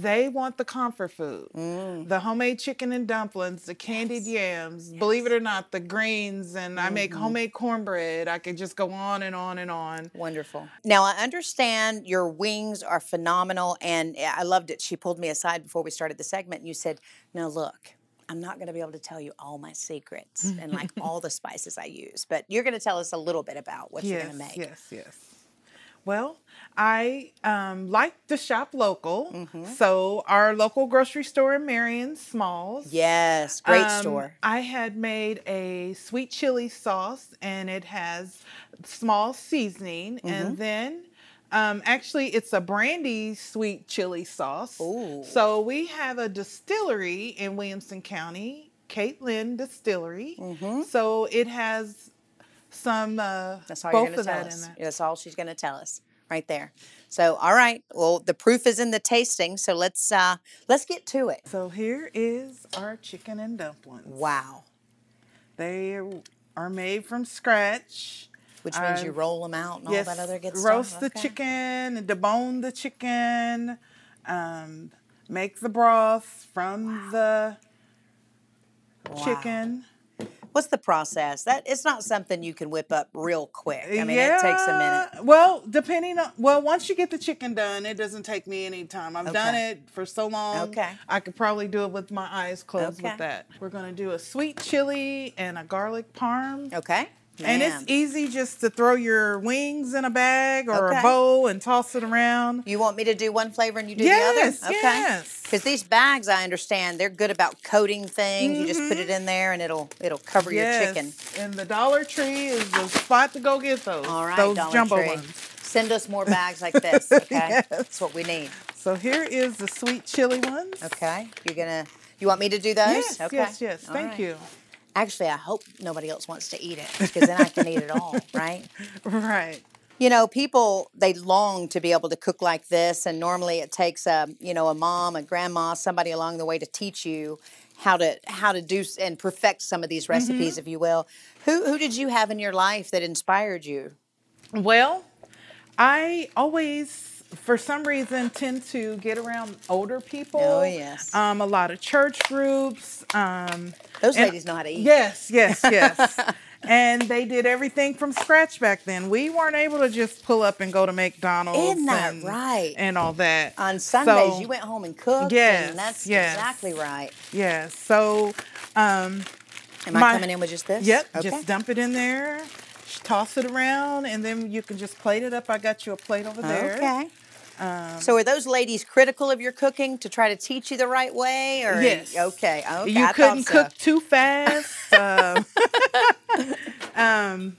They want the comfort food, the homemade chicken and dumplings, the candied yams, believe it or not, the greens, and I make homemade cornbread. I could just go on and on and on. Wonderful. Now, I understand your wings are phenomenal, and I loved it. She pulled me aside before we started the segment, and you said, now look, I'm not going to be able to tell you all my secrets and like all the spices I use, but you're going to tell us a little bit about what you're going to make. Yes. Well, I like to shop local, so our local grocery store in Marion, Smalls. Yes, great store. I had made a sweet chili sauce, and it has small seasoning, and then actually, it's a brandy sweet chili sauce. Ooh. So we have a distillery in Williamson County, Caitlin Distillery. So it has some That's all both you're of going to that tell us. in there. That's all she's going to tell us right there. So, all right. Well, the proof is in the tasting. So let's get to it. So here is our chicken and dumplings. Wow. They are made from scratch. Which means you roll them out and all that other good stuff. Roast the chicken, and debone the chicken, make the broth from the chicken. What's the process? It's not something you can whip up real quick. I mean, it takes a minute. Well, once you get the chicken done, it doesn't take me any time. I've done it for so long. Okay. I could probably do it with my eyes closed with that. We're going to do a sweet chili and a garlic parm. Okay. And it's easy just to throw your wings in a bag or a bowl and toss it around. You want me to do one flavor and you do the other? Okay. Yes. Because these bags, I understand, they're good about coating things. You just put it in there and it'll cover your chicken. And the Dollar Tree is the spot to go get those. All right, those Dollar jumbo Tree. ones. Send us more bags like this, okay? That's what we need. So here is the sweet chili ones. Okay. You want me to do those? Yes, okay. yes. Thank you. Actually, I hope nobody else wants to eat it, because then I can eat it all, right? Right. You know, people, they long to be able to cook like this, and normally it takes a mom, a grandma, somebody along the way to teach you how to do and perfect some of these recipes, if you will. Who did you have in your life that inspired you? Well, I always for some reason, tend to get around older people. Oh, yes. A lot of church groups. Those ladies know how to eat. Yes, yes, yes. And they did everything from scratch back then. We weren't able to just pull up and go to McDonald's. Isn't that right? And all that. On Sundays, you went home and cooked. Yes, and that's yes. exactly right. Yes. So, am I coming in with just this? Yep. Okay. Just dump it in there, toss it around, and then you can just plate it up. I got you a plate over there. Okay. So are those ladies critical of your cooking to try to teach you the right way? Or yes. Okay. Okay. You couldn't cook too fast. And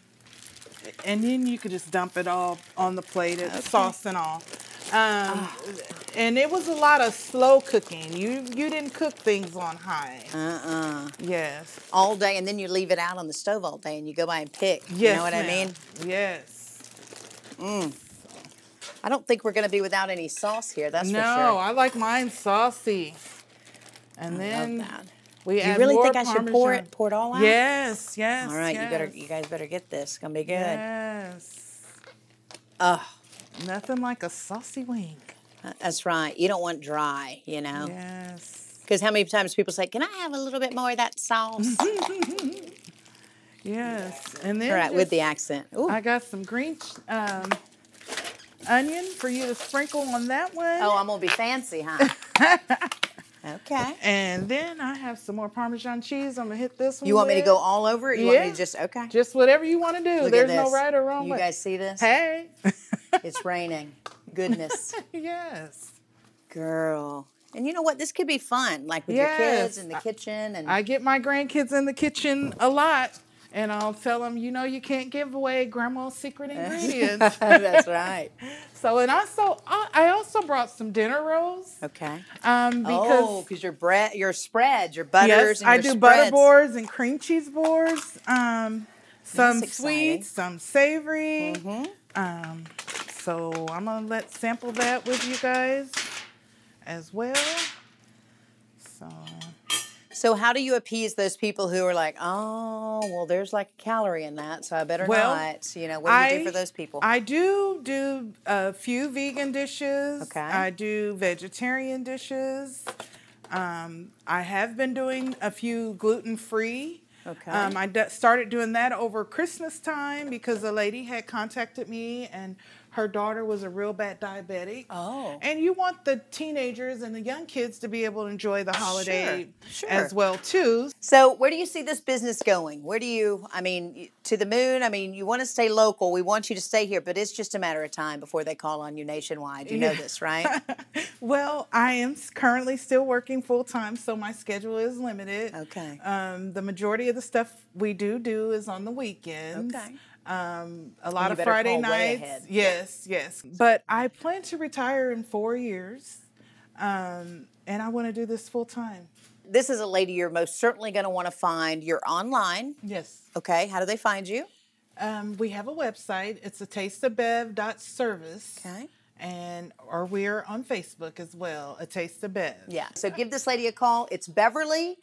then you could just dump it all on the plate, sauce and all. And it was a lot of slow cooking. You didn't cook things on high. Yes. All day, and then you leave it out on the stove all day, and you go by and pick. Yes, you know what I mean? Yes. I don't think we're going to be without any sauce here. That's for sure. No, I like mine saucy. And then love that. we add You really more think I should pour it all out? Yes, yes. All right, yes. you guys better get this. It's gonna be good. Yes. Nothing like a saucy wing. That's right. You don't want dry, you know. Yes. Because how many times people say, "Can I have a little bit more of that sauce?" Yes, and then all right, with the accent. Ooh. I got some green onion for you to sprinkle on that one. Oh, I'm gonna be fancy, huh? Okay. And then I have some more Parmesan cheese. I'm gonna hit this one. You want me to go all over it? You want me to just Just whatever you want to do. Look There's at this. no right or wrong way. You guys see this? Hey. It's raining. Goodness. Yes. Girl. And you know what? This could be fun, like with your kids in the kitchen. And I get my grandkids in the kitchen a lot. And I'll tell them, you know, you can't give away grandma's secret ingredients. That's right. So, and I also brought some dinner rolls. Okay. Because your spreads, your butters. Yes, and I your do spreads. butter boards and cream cheese boards. Some That's sweet, some savory. Mm-hmm. So I'm gonna sample that with you guys as well. So how do you appease those people who are like, oh, well, there's like a calorie in that, so I better not. You know, what do you do for those people? I do a few vegan dishes. Okay. I do vegetarian dishes. I have been doing a few gluten-free. Okay. I started doing that over Christmas time because a lady had contacted me and her daughter was a real bad diabetic. Oh. And you want the teenagers and the young kids to be able to enjoy the holiday Sure. as well, too. So where do you see this business going? Where do you, I mean, to the moon? I mean, you want to stay local. We want you to stay here, but it's just a matter of time before they call on you nationwide. You know this, right? Well, I am currently still working full-time, so my schedule is limited. Okay. The majority of the stuff we do is on the weekends. Okay. A lot of Friday nights. Yes. But I plan to retire in 4 years, and I want to do this full time. This is a lady you're most certainly going to want to find. You're online. Yes. Okay. How do they find you? We have a website. It's atasteofbev.service. Okay. Or we're on Facebook as well, A Taste of Bev. Yeah. So give this lady a call. It's Beverly.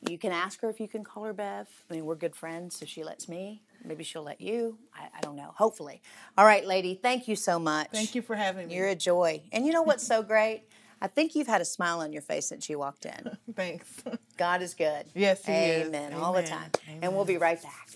You can ask her if you can call her Bev. I mean, we're good friends, so she lets me. Maybe she'll let you. I don't know. Hopefully. All right, lady. Thank you so much. Thank you for having me. You're a joy. And you know what's so great? I think you've had a smile on your face since you walked in. Thanks. God is good. Yes, He is. Amen. All the time. Amen. And we'll be right back.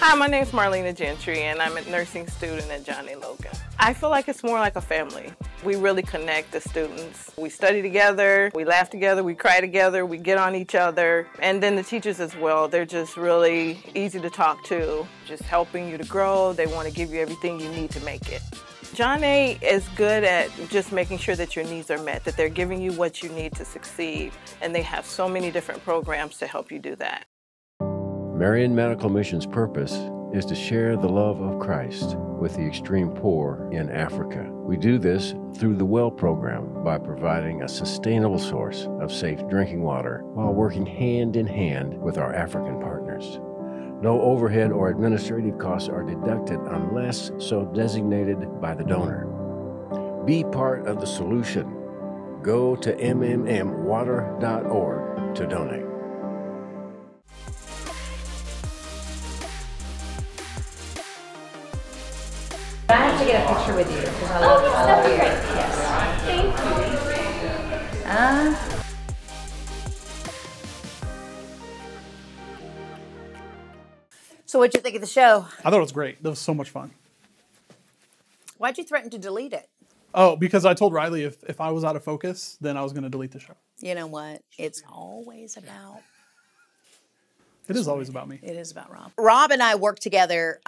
Hi, my name is Marlena Gentry, and I'm a nursing student at John A. Logan. I feel like it's more like a family. We really connect as students. We study together, we laugh together, we cry together, we get on each other. And then the teachers as well, they're just really easy to talk to, just helping you to grow. They want to give you everything you need to make it. John A. is good at just making sure that your needs are met, that they're giving you what you need to succeed. And they have so many different programs to help you do that. Marian Medical Mission's purpose is to share the love of Christ with the extreme poor in Africa. We do this through the Well program by providing a sustainable source of safe drinking water while working hand in hand with our African partners. No overhead or administrative costs are deducted unless so designated by the donor. Be part of the solution. Go to mmmwater.org to donate. I have to get a picture with you because I love you. Yes. Thank you. So what'd you think of the show? I thought it was great. That was so much fun. Why'd you threaten to delete it? Oh, because I told Rielly if I was out of focus, then I was going to delete the show. You know what? It's always about... It is always about me. It is about Rob. Rob and I work together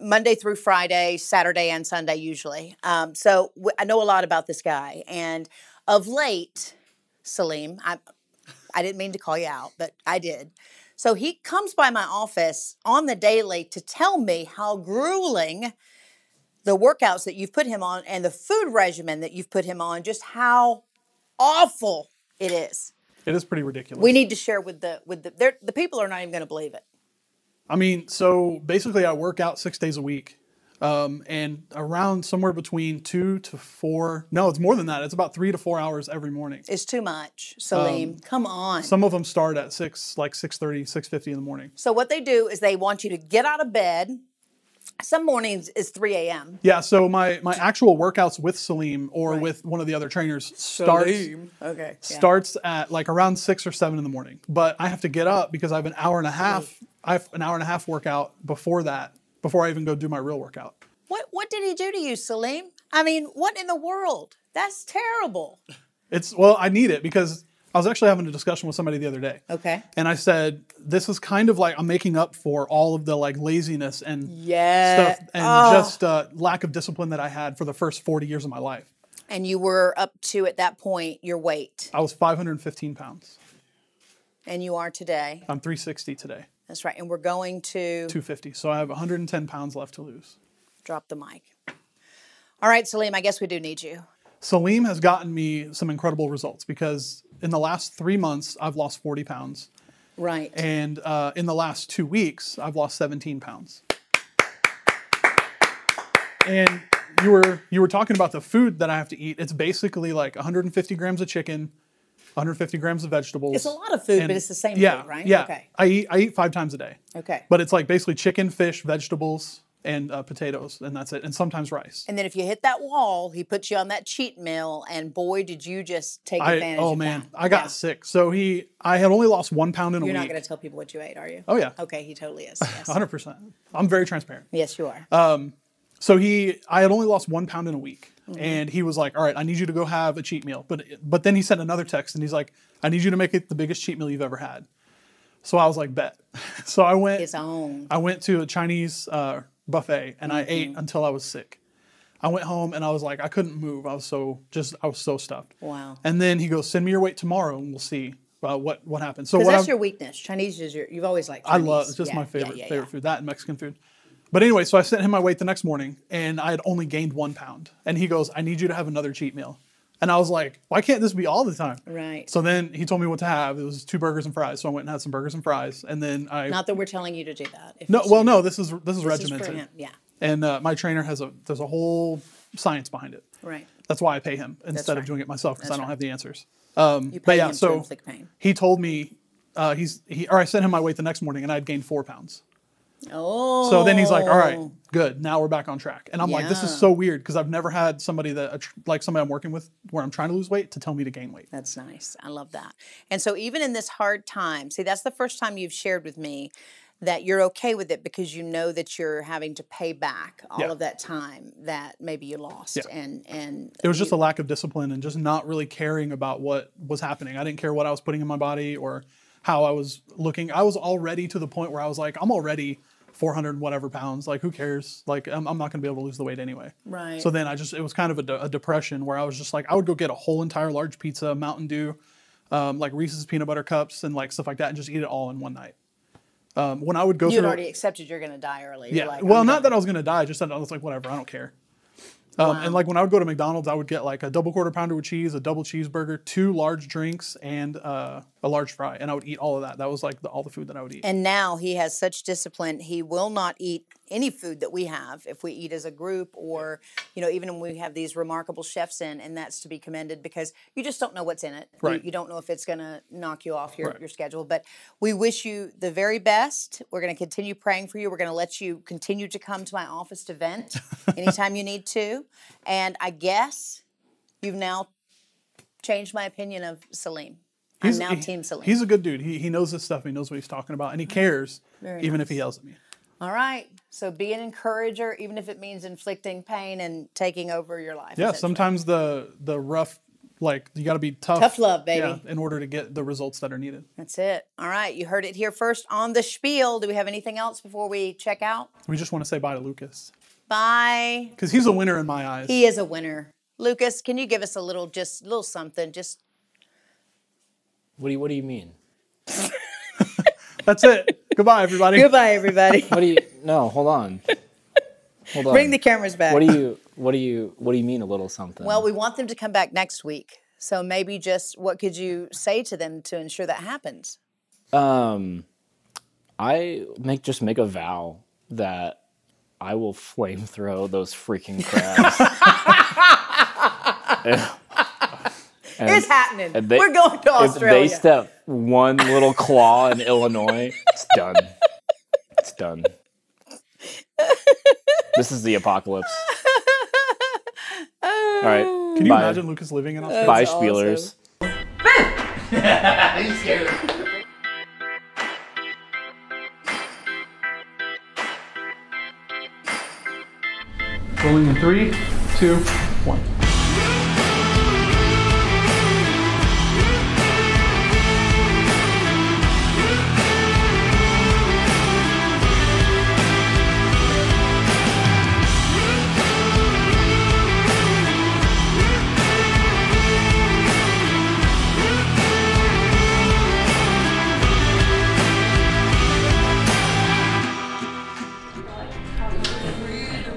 Monday through Friday, Saturday and Sunday usually. So I know a lot about this guy. And of late, Salim, I didn't mean to call you out, but I did. So he comes by my office on the daily to tell me how grueling the workouts that you've put him on and the food regimen that you've put him on, just how awful it is. It is pretty ridiculous. We need to share with the people are not even going to believe it. I mean, so basically I work out 6 days a week. And around somewhere between 2 to 4, no, it's more than that. It's about 3 to 4 hours every morning. It's too much, Salim. Come on. Some of them start at 6:30, 6:50 in the morning. So what they do is they want you to get out of bed. Some mornings is 3 a.m. Yeah, so my actual workouts with Salim or with one of the other trainers starts at like around 6 or 7 in the morning. But I have to get up because I have an hour and a half. I have an hour and a half workout before that, before I even go do my real workout. What did he do to you, Salim? I mean, what in the world? That's terrible. Well, I need it because I was actually having a discussion with somebody the other day. Okay. And I said, this is kind of like I'm making up for all of the like laziness and stuff and just lack of discipline that I had for the first 40 years of my life. And you were up to, at that point, your weight. I was 515 pounds. And you are today? I'm 360 today. That's right. And we're going to? 250. So I have 110 pounds left to lose. Drop the mic. All right, Salim, I guess we do need you. Salim has gotten me some incredible results because in the last 3 months, I've lost 40 pounds. Right. And in the last 2 weeks, I've lost 17 pounds. And you were talking about the food that I have to eat. It's basically like 150 grams of chicken, 150 grams of vegetables. It's a lot of food, but it's the same food, right? Yeah. Okay. I eat 5 times a day. Okay. But it's like basically chicken, fish, vegetables, and potatoes, and that's it. And sometimes rice. And then if you hit that wall, he puts you on that cheat meal, and boy, did you just take advantage of that. Oh, man. I got sick. So I had only lost 1 pound in a week. You're not going to tell people what you ate, are you? Oh, yeah. Okay, he totally is. Yes. 100%. I'm very transparent. Yes, you are. So I had only lost 1 pound in a week. Mm-hmm. And he was like, all right, I need you to go have a cheat meal. But then he sent another text and he's like, I need you to make it the biggest cheat meal you've ever had. So I was like, bet. So I went to a Chinese buffet and I ate until I was sick. I went home and I was like, I couldn't move. I was so stuffed. Wow. And then he goes, send me your weight tomorrow and we'll see what happens. So that's your weakness. Chinese is you've always liked Chinese. It's just my favorite food, that and Mexican food. But anyway, so I sent him my weight the next morning and I had only gained 1 pound. And he goes, I need you to have another cheat meal. And I was like, why can't this be all the time? Right. So then he told me what to have. It was 2 burgers and fries. So I went and had some burgers and fries. And then Not that we're telling you to do that. No, this is regimented. Is for him. Yeah. And my trainer there's a who science behind it. Right. That's why I pay him instead of doing it myself because I don't have the answers. You pay him to inflict pain. He told me, I sent him my weight the next morning and I had gained 4 pounds. Oh. So then he's like, all right, good. Now we're back on track. And I'm like, this is so weird because I've never had somebody somebody I'm working with where I'm trying to lose weight to tell me to gain weight. That's nice. I love that. And so even in this hard time, see, that's the first time you've shared with me that you're okay with it because you know that you're having to pay back all of that time that maybe you lost. Yeah. And it was just a lack of discipline and just not really caring about what was happening. I didn't care what I was putting in my body or how I was looking. I was already to the point where I was like, I'm already 400 whatever pounds. Like, who cares? Like, I'm not going to be able to lose the weight anyway. Right. So then it was kind of a depression where I was just like, I would go get a whole entire large pizza, Mountain Dew, like Reese's peanut butter cups and like stuff like that and just eat it all in one night. When I would go You'd already accepted you're going to die early. Yeah. Like, well, not that I was going to die, just that I was like, whatever, I don't care. And like when I would go to McDonald's, I would get like a double quarter pounder with cheese, a double cheeseburger, 2 large drinks, and a a large fry, and I would eat all of that. That was like all the food that I would eat. And now he has such discipline. He will not eat any food that we have if we eat as a group, or, you know, even when we have these remarkable chefs in, and that's to be commended because you just don't know what's in it. Right. You don't know if it's going to knock you off your schedule. But we wish you the very best. We're going to continue praying for you. We're going to let you continue to come to my office to vent anytime you need to. And I guess you've now changed my opinion of Salim. I'm now Team Salim. He's a good dude. He knows this stuff. He knows what he's talking about, and he cares, even if he yells at me. All right. So be an encourager, even if it means inflicting pain and taking over your life. Yeah, sometimes the rough, like, you got to be tough. Tough love, baby. Yeah, in order to get the results that are needed. That's it. All right. You heard it here first on the Spiel. Do we have anything else before we check out? We just want to say bye to Lucas. Bye. Because he's a winner in my eyes. He is a winner. Lucas, can you give us a little something? Just. What do you mean? That's it. Goodbye, everybody. Goodbye, everybody. No, hold on. Hold on. Bring the cameras back. What do you mean a little something? Well, we want them to come back next week. So maybe just what could you say to them to ensure that happens? I just make a vow that I will flamethrow those freaking crabs. It's happening. We're going to Australia. If they step one little claw in Illinois, it's done. It's done. This is the apocalypse. All right. Can you imagine Lucas living in Australia? Bye, Spielers. He's scared. Rolling in 3, 2, 1.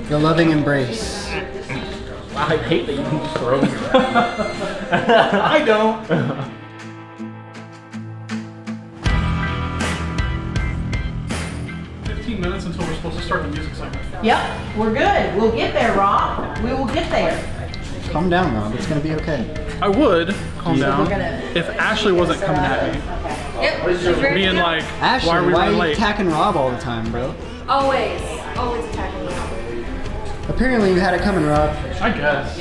The loving embrace. I hate that you can throw me. I don't. 15 minutes until we're supposed to start the music segment. Yep, we're good. We'll get there, Rob. We will get there. Calm down, Rob. It's gonna be okay. I would calm down if Ashley wasn't coming at me. Yep. Being like, Ashley, why are we running you late? attacking Rob all the time, bro? Always attacking me. Apparently you had it coming, Rob. I guess.